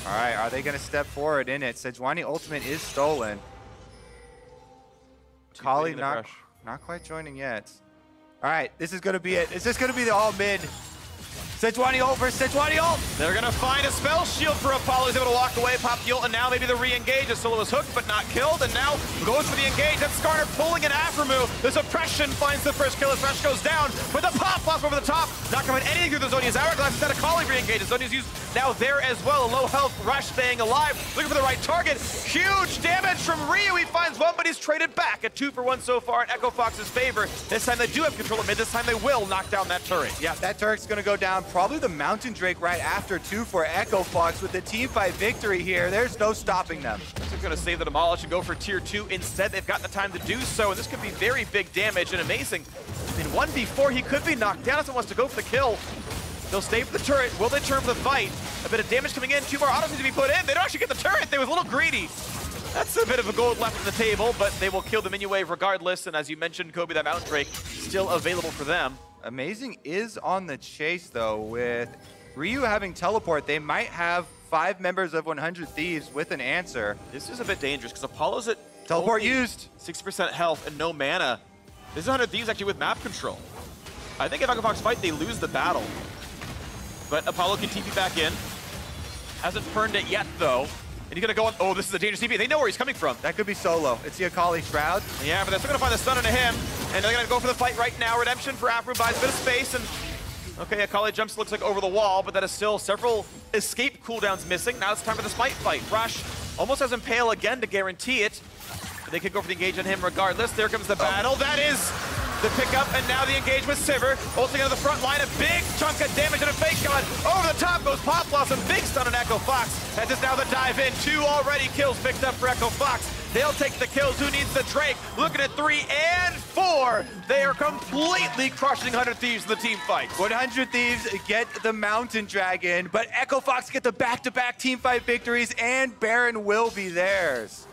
All right, are they going to step forward in it? Sejuani ultimate is stolen. Kali not quite joining yet. All right, this is going to be it. Is this going to be the all mid? Sejuani ult versus Sejuani ult. They're going to find a spell shield for Apollo. He's able to walk away, pop the ult, and now maybe the re-engage. As Solo is hooked but not killed, and now goes for the engage. That's Skarner pulling an Aframu. The suppression finds the first kill as Thresh goes down with a pop-off over the top. Not coming anything through the Zhonya's hourglass. Instead of Kali re-engages. Zhonya's used now there as well. A low health Rush staying alive, looking for the right target. Huge damage from Ryu. He finds one, but he's traded back. A 2-for-1 so far in Echo Fox's favor. This time they do have control of mid. This time they will knock down that turret. Yeah, that turret's going to go down. Probably the Mountain Drake right after, too, for Echo Fox with the team fight victory here. There's no stopping them. They're going to save the Demolish and go for tier 2 instead. They've got the time to do so, and this could be very big damage and Amazing. In 1v4, he could be knocked down. Doesn't wants to go for the kill. They'll stay for the turret. Will they turn for the fight? A bit of damage coming in. 2 more autos need to be put in. They don't actually get the turret. They was a little greedy. That's a bit of a gold left on the table, but they will kill the minion wave regardless. And as you mentioned, Kobe, that Mountain Drake still available for them. Amazing is on the chase, though, with Ryu having teleport. They might have 5 members of 100 Thieves with an answer. This is a bit dangerous because Apollo's at teleport used. 6% health and no mana. This is 100 Thieves actually with map control. I think if Echo Fox fight, they lose the battle. But Apollo can TP back in. Hasn't burned it yet, though. And he's going to go on. Oh, this is a dangerous TP. They know where he's coming from. That could be Solo. It's the Akali Shroud. Yeah, but they're still going to find the stun into him. And they're going to go for the fight right now. Redemption for Afro buys a bit of space. And okay, Akali jumps, looks like over the wall, but that is still several escape cooldowns missing. Now it's time for the smite fight. Rush almost has Impale again to guarantee it. But they could go for the engage on him regardless. There comes the battle. That is the pickup, and now the engage with Sivir. Ulting into the front line, a big chunk of damage and a fake gun. Over the top goes Pop Blossom. Big stun on Echo Fox. That is now the dive in. 2 already kills picked up for Echo Fox. They'll take the kills. Who needs the Drake? Looking at 3 and 4. They are completely crushing 100 Thieves in the team fight. 100 Thieves get the Mountain Dragon, but Echo Fox get the back-to-back team fight victories, and Baron will be theirs.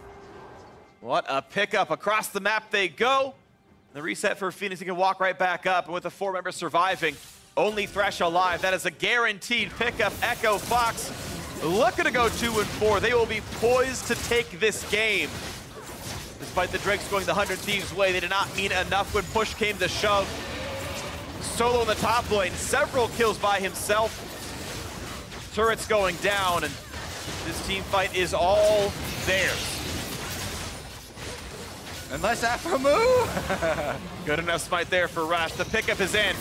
What a pickup. Across the map they go. The reset for Phoenix, he can walk right back up, and with the 4 members surviving, only Thresh alive. That is a guaranteed pickup. Echo Fox looking to go 2 and 4. They will be poised to take this game. Despite the Drakes going the 100 Thieves way, they did not mean enough when push came to shove. Solo in the top lane, several kills by himself. Turrets going down, and this team fight is all theirs. Unless Aframu. Good enough smite there for Rush. The pickup is in.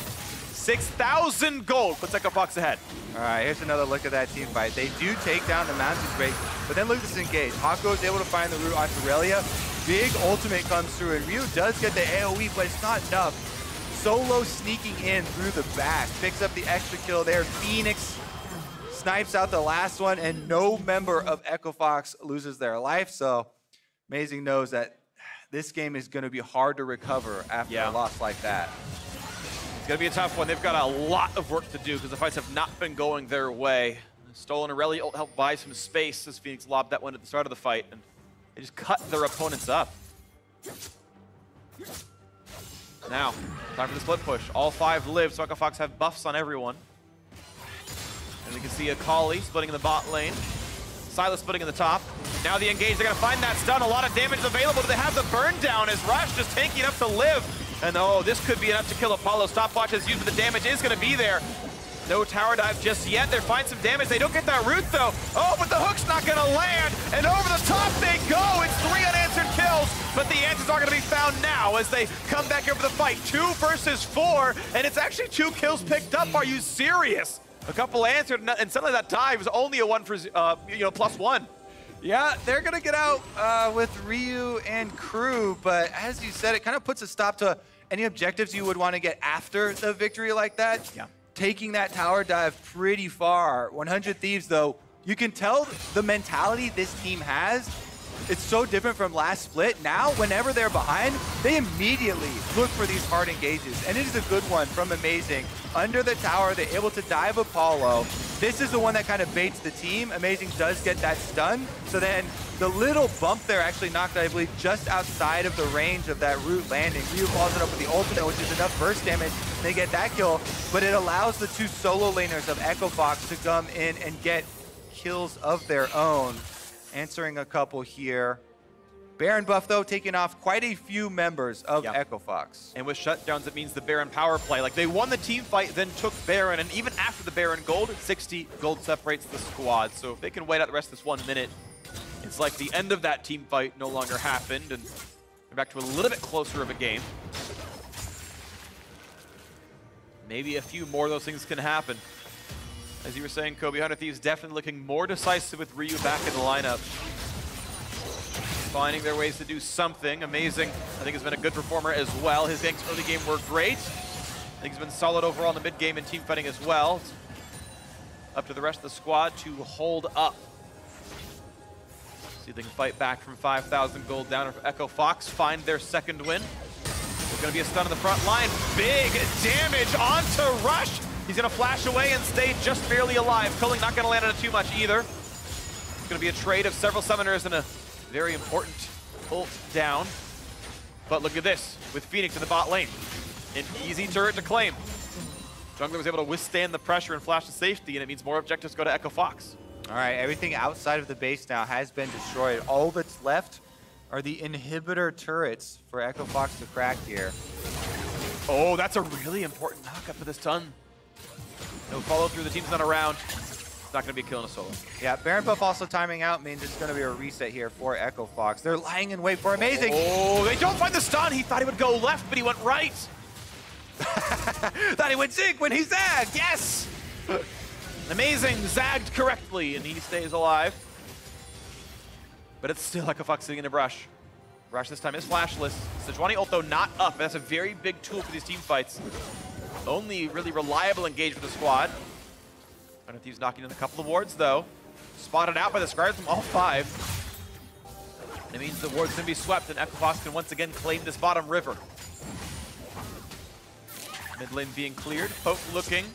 6,000 gold puts Echo Fox ahead. All right, here's another look at that team fight. They do take down the Mountain Drake, but then look at this engage. Hako is able to find the route onto Relia. Big ultimate comes through, and Ryu does get the AoE, but it's not enough. Solo sneaking in through the back. Picks up the extra kill there. Phoenix snipes out the last one, and no member of Echo Fox loses their life. So Amazing knows that this game is going to be hard to recover after a loss like that. It's going to be a tough one. They've got a lot of work to do because the fights have not been going their way. Stolen Aurelia ult helped buy some space as Phoenix lobbed that one at the start of the fight, and they just cut their opponents up. Now, time for the split push. All 5 live, so Echo Fox have buffs on everyone. And we can see Akali splitting in the bot lane. Silas splitting in the top. Now the engage, they're going to find that stun. A lot of damage available. Do they have the burn down as Rush just tanky enough to live? And oh, this could be enough to kill Apollo. Stopwatch is used, but the damage is going to be there. No tower dive just yet. They're finding some damage. They don't get that root though. Oh, but the hook's not gonna land. And over the top they go. It's 3 unanswered kills, but the answers are gonna be found now as they come back over the fight. 2 versus 4, and it's actually 2 kills picked up. Are you serious? A couple answered, and suddenly that dive was only a 1 for, +1. Yeah, they're gonna get out with Ryu and crew, but as you said, it kind of puts a stop to any objectives you would want to get after the victory like that. Yeah. Taking that tower dive pretty far. 100 Thieves, though, you can tell the mentality this team has. It's so different from last split. Now, whenever they're behind, they immediately look for these hard engages. And it is a good one from Amazing. Under the tower, they're able to dive Apollo. This is the one that kind of baits the team. Amazing does get that stun. So then the little bump there actually knocked, I believe, just outside of the range of that root landing. Ryu follows it up with the ultimate, which is enough burst damage. They get that kill, but it allows the 2 solo laners of Echo Fox to come in and get kills of their own. Answering a couple here. Baron buff, though, taking off quite a few members of Echo Fox. And with shutdowns, it means the Baron power play. Like, they won the team fight, then took Baron, and even after the Baron gold, 60 gold separates the squad. So if they can wait out the rest of this 1 minute, it's like the end of that team fight no longer happened, and they're back to a little bit closer of a game. Maybe a few more of those things can happen. As you were saying, Kobe, 100 Thieves definitely looking more decisive with Ryu back in the lineup. Finding their ways to do something. Amazing, I think, has been a good performer as well. His ganks early game were great. I think he's been solid overall in the mid game and team fighting as well. It's up to the rest of the squad to hold up. See if they can fight back from 5,000 gold down. For Echo Fox find their second win. There's going to be a stun on the front line. Big damage onto Rush. He's going to flash away and stay just barely alive. Culling not going to land on it too much either. It's going to be a trade of several summoners and a very important ult down. But look at this, with Phoenix in the bot lane. An easy turret to claim. Jungler was able to withstand the pressure and flash to safety, and it means more objectives go to Echo Fox. All right, everything outside of the base now has been destroyed. All that's left are the inhibitor turrets for Echo Fox to crack here. Oh, that's a really important knockup for this ton. No follow through, the team's not around. It's not going to be a kill in a solo. Yeah, Baron buff also timing out means it's going to be a reset here for Echo Fox. They're lying in wait for Amazing. Oh, they don't find the stun. He thought he would go left, but he went right. Thought he would zig when he zagged. Yes! Amazing, zagged correctly, and he stays alive. But it's still Echo Fox sitting in a brush. Brush this time is flashless. Sejuani ult, though, not up. That's a very big tool for these team fights. Only really reliable engage for the squad. 100 Thieves knocking in a couple of wards, though. Spotted out by the Scribes from all 5. And it means the ward's going to be swept, and Echo Fox can once again claim this bottom river. Mid lane being cleared. Poke looking.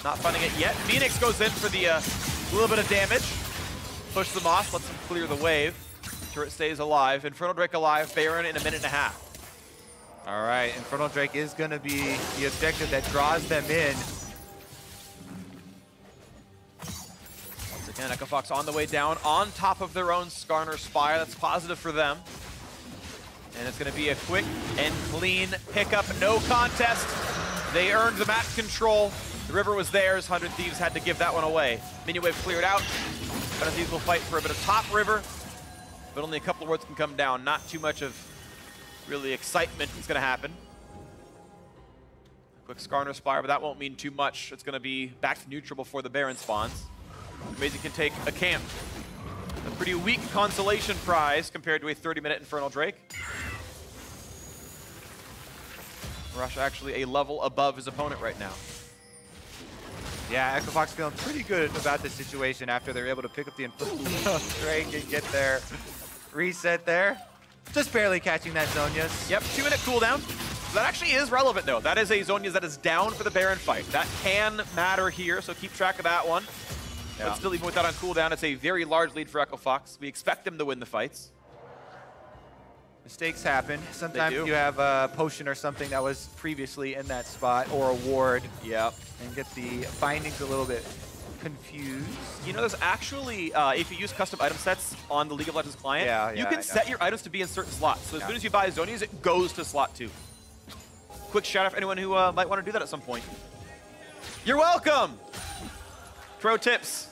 Not finding it yet. Phoenix goes in for the little bit of damage. Push them off, lets them clear the wave. Turret stays alive. Infernal Drake alive. Baron in a minute and a half. All right, Infernal Drake is going to be the objective that draws them in. Once again, Echo Fox on the way down, on top of their own Skarner Spire. That's positive for them. And it's going to be a quick and clean pickup. No contest. They earned the map control. The river was theirs. 100 Thieves had to give that one away. Minion wave cleared out. 100 Thieves will fight for a bit of top river, but only a couple of wards can come down. Not too much of really excitement is going to happen. Quick Skarner Spire, but that won't mean too much. It's going to be back to neutral before the Baron spawns. Amazing can take a camp. A pretty weak consolation prize compared to a 30-minute Infernal Drake. Rush actually a level above his opponent right now. Yeah, Echo Fox feeling pretty good about the situation after they're able to pick up the Infernal Drake and get their reset there. Just barely catching that Zhonya's. Yep, 2-minute cooldown. That actually is relevant, though. That is a Zhonya's that is down for the Baron fight. That can matter here, so keep track of that one. Yeah. But still, even with that on cooldown, it's a very large lead for Echo Fox. We expect them to win the fights. Mistakes happen. Sometimes you have a potion or something that was previously in that spot, or a ward. Yep. And get the bindings a little bit confused. You know, there's actually, if you use custom item sets on the League of Legends client, you can set your items to be in certain slots. So as soon as you buy Zhonya's, it goes to slot 2. Quick shout out for anyone who might want to do that at some point. You're welcome. Pro tips.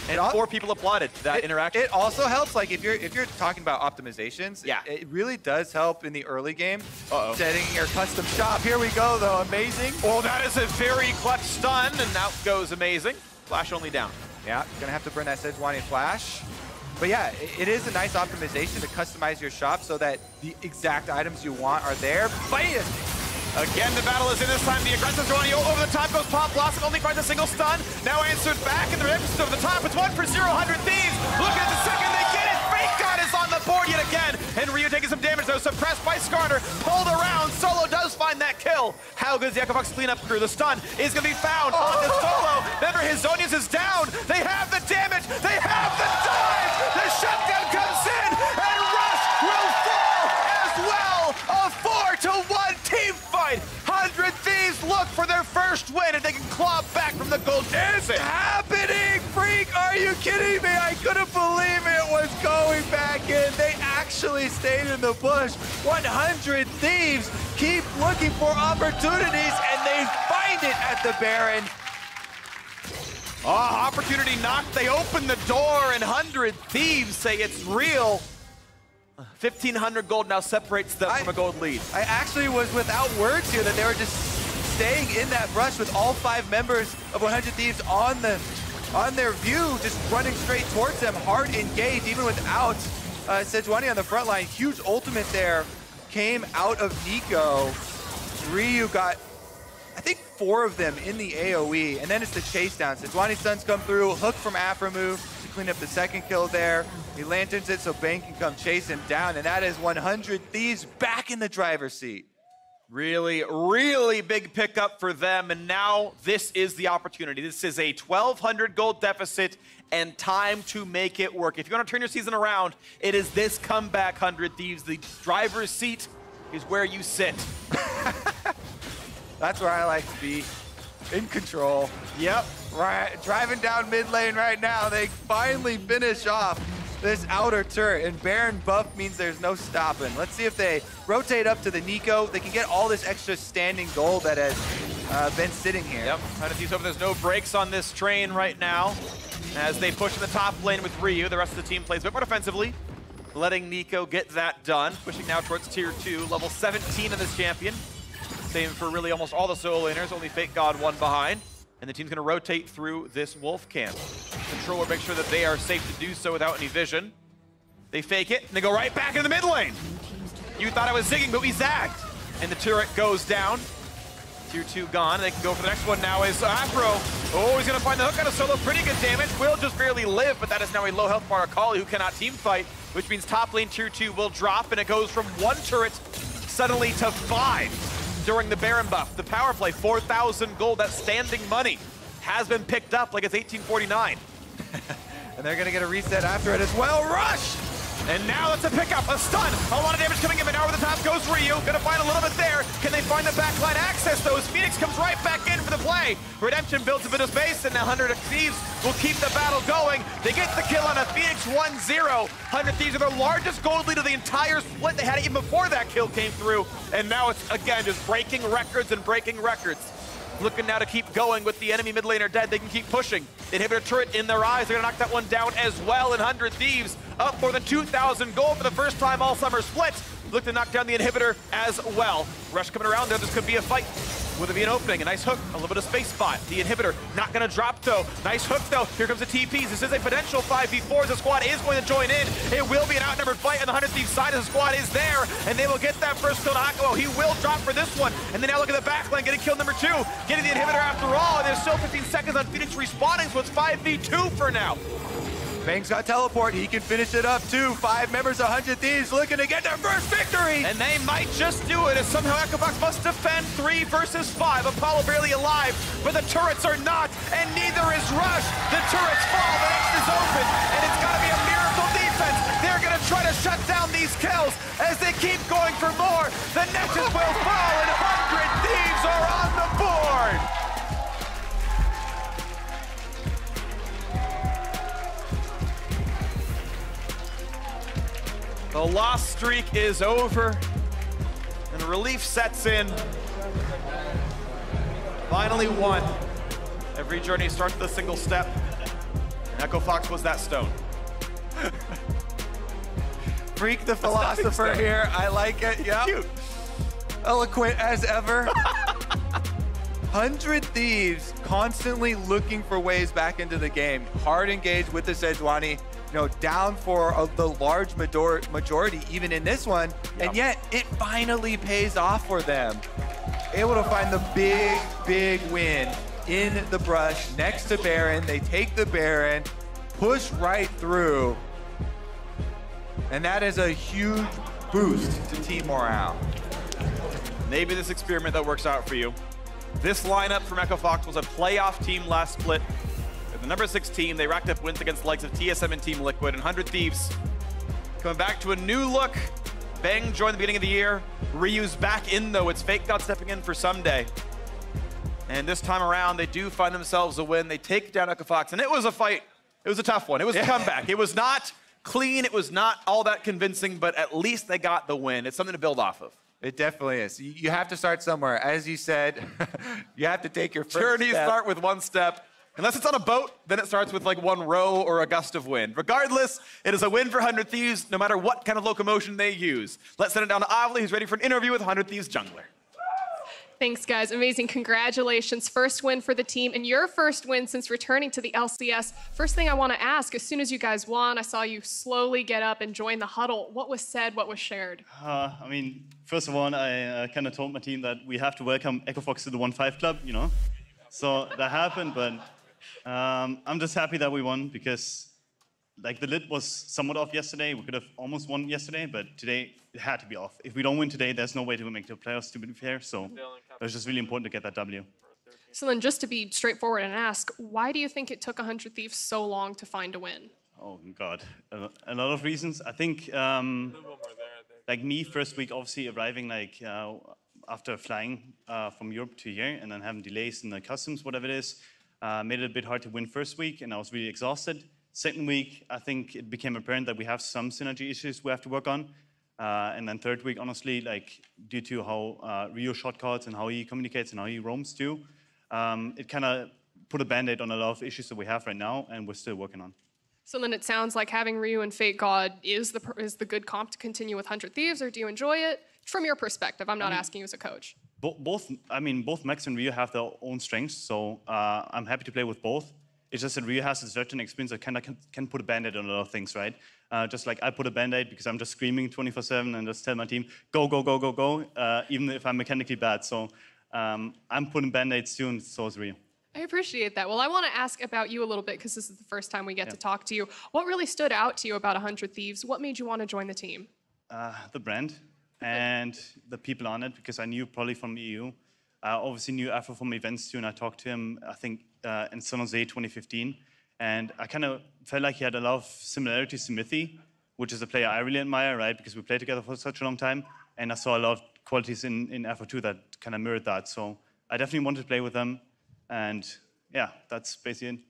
And 4 people applauded that interaction. It also helps, like if you're talking about optimizations, yeah, it really does help in the early game. Uh-oh. Setting your custom shop. Here we go, though. Amazing. Well, that is a very clutch stun, and out goes Amazing. Flash only down. Yeah, gonna have to burn that Sejuani flash. But yeah, it is a nice optimization to customize your shop so that the exact items you want are there. Bam! Again, the battle is in this time. The aggressive Sejuani over the top goes Pop Blossom, only finds a single stun. Now answered back, and the Rip's over the top. It's 1 for 0, 100 Thieves. Look at the second they get it. Fake God is on the board yet again. And Ryu taking some damage, though, suppressed by Skarner. Pulled around. Solo does find that kill. How good is the Echo Fox cleanup crew? The stun is going to be found on the Solo. Remember, his Zonius is down. They have the damage. They have the dive. The shutdown comes in, and Rush will fall as well. A 4-to-1 team fight. 100 Thieves look for their first win, and they can claw back from the gold. Is it happening? Freak, are you kidding me? I couldn't believe it was going back in. They actually stayed in the bush. 100 Thieves keep looking for opportunities, and they find it at the Baron. Oh, opportunity knocked. They open the door, and 100 Thieves say it's real. 1,500 gold now separates them from a gold lead. I actually was without words here that they were just staying in that brush with all 5 members of 100 Thieves on their view, just running straight towards them, hard engaged, even without Sejuani on the front line. Huge ultimate there came out of Nico. Ryu got, I think, 4 of them in the AoE, and then it's the chase down. Sejuani stuns come through, hook from Aframu to clean up the second kill there. He lanterns it so Bane can come chase him down, and that is 100 Thieves back in the driver's seat. Really, really big pickup for them, and now this is the opportunity. This is a 1,200 gold deficit and time to make it work. If you want to turn your season around, it is this comeback, 100 Thieves. The driver's seat is where you sit. That's where I like to be, in control. Yep. Right, driving down mid lane right now. They finally finish off this outer turret, and Baron buff means there's no stopping. Let's see if they rotate up to the Nico. They can get all this extra standing gold that has been sitting here. Yep, trying to see if there's no brakes on this train right now. As they push in the top lane with Ryu, the rest of the team plays a bit more defensively, letting Nico get that done. Pushing now towards tier 2, level 17 of this champion. Same for really almost all the solo laners, only Fake God 1 behind. And the team's gonna rotate through this wolf camp. Controller makes sure that they are safe to do so without any vision. They fake it, and they go right back in the mid lane. You thought I was zigging, but we zagged. And the turret goes down. Tier 2 gone. They can go for the next one now is Afro. Oh, he's gonna find the hook out of Solo. Pretty good damage. Will just barely live, but that is now a low health Marakali who cannot team fight, which means top lane tier 2 will drop, and it goes from 1 turret suddenly to 5. During the Baron buff, the power play, 4,000 gold, that standing money has been picked up like it's 1849. And they're gonna get a reset after it as well. Rush! And now that's a pickup, a stun, a lot of damage coming in, but now over the top goes Ryu. Gonna find a little bit there. Can they find the backline access though? As Phoenix comes right back in for the play. Redemption builds a bit of space, and now 100 Thieves will keep the battle going. They get the kill on a Phoenix 1-0. 100 Thieves are their largest gold lead of the entire split. They had it even before that kill came through. And now it's, again, just breaking records and breaking records. Looking now to keep going with the enemy mid laner dead. They can keep pushing. Inhibitor turret in their eyes. They're gonna knock that one down as well. And 100 Thieves up more than 2,000 gold for the first time all summer split. Look to knock down the inhibitor as well. Rush coming around there. This could be a fight. Will there be an opening? A nice hook, a little bit of space spot. The inhibitor not gonna drop though. Nice hook though. Here comes the TPs. This is a potential 5v4 as the squad is going to join in. It will be an outnumbered fight on the 100 Thieves side as the squad is there. And they will get that first kill to Akko. He will drop for this one. And then now look at the backline, getting kill number 2. Getting the inhibitor after all. And there's still 15 seconds on Phoenix respawning, so it's 5v2 for now. Bang's got teleport. He can finish it up too. 5 members of 100 Thieves looking to get their first victory. And they might just do it as somehow Echobox must defend 3 versus 5. Apollo barely alive, but the turrets are not, and neither is Rush. The turrets fall, the next is open, and it's got to be a miracle defense. They're going to try to shut down these kills as they keep going for more. The Nexus will fall, and 100 Thieves are on the board. The loss streak is over, and relief sets in. Finally won. Every journey starts with a single step. And Echo Fox was that stone. Freak the philosopher here. I like it. Yep. Cute. Eloquent as ever. 100 Thieves constantly looking for ways back into the game. Hard engaged with the Sejuani, down for the large majority even in this one. Yep. And yet it finally pays off for them. Able to find the big win in the brush next to Baron. They take the Baron, push right through. And that is a huge boost to team morale. Maybe this experiment that works out for you. This lineup from Echo Fox was a playoff team last split. They're the number 6 team. They racked up wins against the likes of TSM and Team Liquid, and 100 Thieves coming back to a new look. Bang joined the beginning of the year. Ryu's back in though. It's Fake God stepping in for Someday. And this time around, they do find themselves a win. They take down Echo Fox, and it was a fight. It was a tough one. It was a comeback. It was not clean. It was not all that convincing, but at least they got the win. It's something to build off of. It definitely is. You have to start somewhere. As you said, you have to take your first Journeys step. start with one step. Unless it's on a boat, then it starts with like one row or a gust of wind. Regardless, it is a win for 100 Thieves, no matter what kind of locomotion they use. Let's send it down to Avli, who's ready for an interview with 100 Thieves jungler. Thanks, guys. Amazing. Congratulations. First win for the team, and your first win since returning to the LCS. First thing I want to ask, as soon as you guys won, I saw you slowly get up and join the huddle. What was said? What was shared? I mean, first of all, I kind of told my team that we have to welcome Echo Fox to the 1-5 club, So that happened, but I'm just happy that we won because the lid was somewhat off yesterday. We could have almost won yesterday, but today it had to be off. If we don't win today, there's no way to make the playoffs, to be fair. So it was just really important to get that W. So then just to be straightforward and ask, why do you think it took 100 Thieves so long to find a win? Oh, God. A lot of reasons. I think, me, first week, obviously arriving after flying from Europe to here and then having delays in the customs, whatever it is, made it a bit hard to win first week, and I was really exhausted. Second week, I think it became apparent that we have some synergy issues we have to work on. And then third week, honestly, due to how Ryu shot cards and how he communicates and how he roams too, it kind of put a band-aid on a lot of issues that we have right now, and we're still working on. So then it sounds like having Ryu and Fake God is the good comp to continue with 100 Thieves, or do you enjoy it? From your perspective, I'm not asking you as a coach. Both Max and Ryu have their own strengths, so I'm happy to play with both. It's just that Ryu has a certain experience that kind of can put a band-aid on a lot of things, right? Just like I put a band-aid because I'm just screaming 24/7 and just tell my team, go, go, go, go, go, even if I'm mechanically bad. So I'm putting band-aids soon, so is Ryu. I appreciate that. Well, I want to ask about you a little bit because this is the first time we get to talk to you. What really stood out to you about 100 Thieves? What made you want to join the team? The brand and the people on it, because I knew probably from EU. I obviously knew Afro from events too, and I talked to him, I think, in San Jose 2015. And I kind of felt like he had a lot of similarities to Mithy, which is a player I really admire, right? Because we played together for such a long time. And I saw a lot of qualities in Afro too that kind of mirrored that. So I definitely wanted to play with them. And yeah, that's basically it.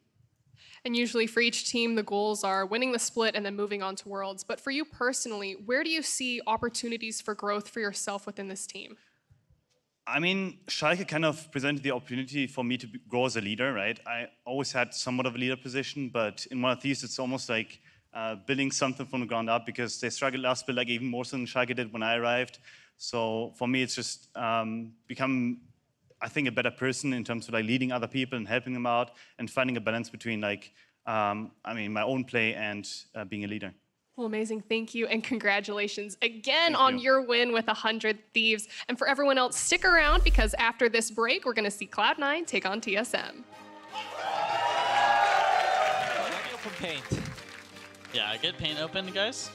And usually for each team, the goals are winning the split and then moving on to Worlds. But for you personally, where do you see opportunities for growth for yourself within this team? I mean, Schalke kind of presented the opportunity for me to grow as a leader, right? I always had somewhat of a leader position, but in one of these, it's almost like building something from the ground up because they struggled last split even more so than Schalke did when I arrived. So for me, it's just become, I think, a better person in terms of leading other people and helping them out and finding a balance between my own play and being a leader. Well, amazing. Thank you. And congratulations again on your win with 100 Thieves. And for everyone else, stick around because after this break, we're going to see Cloud9 take on TSM. Open paint. Yeah, get paint open, guys.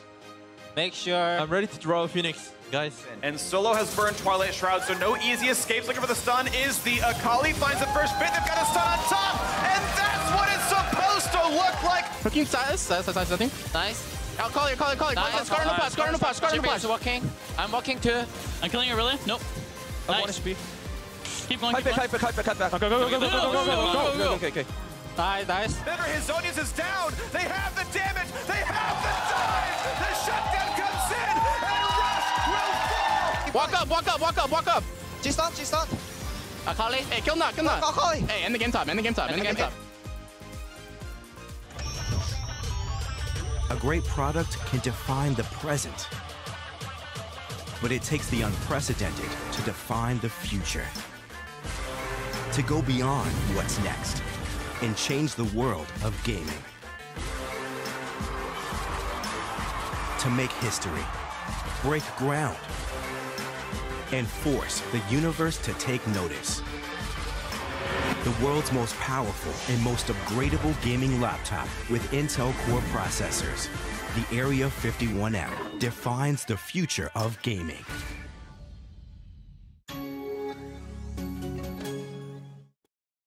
Make sure. I'm ready to draw a Phoenix, guys. And Solo has burned Twilight Shroud, so no easy escapes. Looking for the stun is the Akali. Finds the first bit. They've got a stun on top. And that's what it's supposed to look like. Looking size, I think. Nice. I'll call you. Nice. Scar no pass. Is walking. I'm walking too. I'm killing it, really? Nope. Nice. Keep going, keep going. Cut back. Go. Okay. Nice. Never his Zonius is down. They have the damage. They have the dive. The shutdown comes in. And Rush will fall. Walk up. G-stop. Akali, hey, kill him not, kill him not. Akali. Hey, end the game top, end the game top, end the game top. A great product can define the present, but it takes the unprecedented to define the future. To go beyond what's next and change the world of gaming. To make history, break ground, and force the universe to take notice. The world's most powerful and most upgradable gaming laptop with Intel Core processors, the Area 51M, defines the future of gaming.